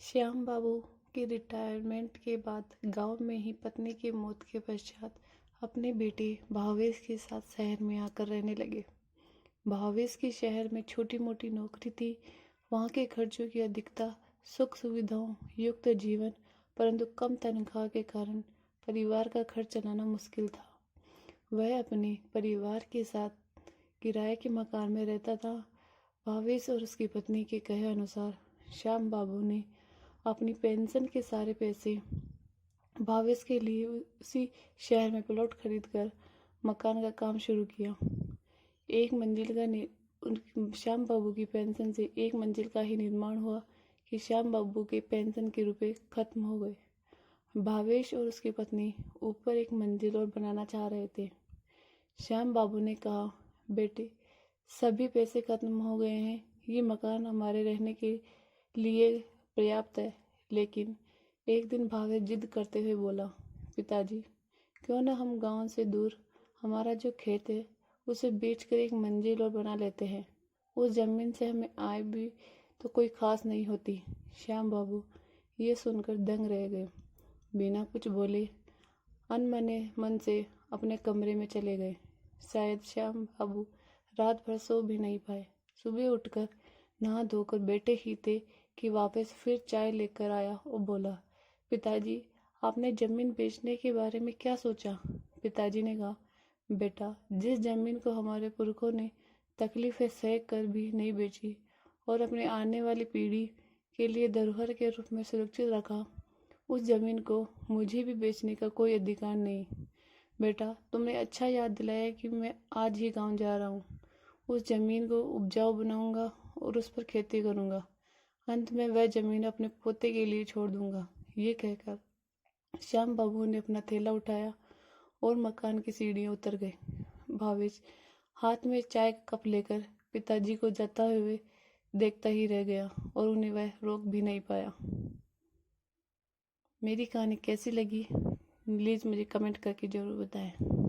श्याम बाबू की रिटायरमेंट के बाद गांव में ही पत्नी की मौत के पश्चात अपने बेटे भावेश के साथ शहर में आकर रहने लगे। भावेश की शहर में छोटी मोटी नौकरी थी। वहां के खर्चों की अधिकता, सुख सुविधाओं युक्त जीवन, परंतु कम तनख्वाह के कारण परिवार का खर्च चलाना मुश्किल था। वह अपने परिवार के साथ किराए के मकान में रहता था। भावेश और उसकी पत्नी के कहे अनुसार श्याम बाबू ने अपनी पेंशन के सारे पैसे भावेश के लिए उसी शहर में प्लॉट खरीदकर मकान का काम शुरू किया। एक मंजिल का श्याम बाबू की पेंशन से एक मंजिल का ही निर्माण हुआ कि श्याम बाबू के पेंशन के रुपए खत्म हो गए। भावेश और उसकी पत्नी ऊपर एक मंजिल और बनाना चाह रहे थे। श्याम बाबू ने कहा, बेटे, सभी पैसे खत्म हो गए हैं। ये मकान हमारे रहने के लिए पर्याप्त है। लेकिन एक दिन भावेश जिद करते हुए बोला, पिताजी, क्यों ना हम गांव से दूर हमारा जो खेत है उसे बेचकर एक मंजिल और बना लेते हैं। उस जमीन से हमें आय भी तो कोई खास नहीं होती। श्याम बाबू ये सुनकर दंग रह गए। बिना कुछ बोले अनमने मन से अपने कमरे में चले गए। शायद श्याम बाबू रात भर सो भी नहीं पाए। सुबह उठकर नहा धोकर बैठे ही थे कि वापस फिर चाय लेकर आया और बोला, पिताजी, आपने जमीन बेचने के बारे में क्या सोचा? पिताजी ने कहा, बेटा, जिस जमीन को हमारे पुरखों ने तकलीफें सह कर भी नहीं बेची और अपने आने वाली पीढ़ी के लिए धरोहर के रूप में सुरक्षित रखा, उस जमीन को मुझे भी बेचने का कोई अधिकार नहीं। बेटा, तुमने अच्छा याद दिलाया कि मैं आज ही गांव जा रहा हूँ। उस जमीन को उपजाऊ बनाऊंगा और उस पर खेती करूंगा। अंत में वह जमीन अपने पोते के लिए छोड़ दूंगा। ये कहकर श्याम बाबू ने अपना थैला उठाया और मकान की सीढ़ियां उतर गए। भावेश हाथ में चाय का कप लेकर पिताजी को जाता हुए देखता ही रह गया और उन्हें वह रोक भी नहीं पाया। मेरी कहानी कैसी लगी प्लीज़ मुझे कमेंट करके ज़रूर बताएं।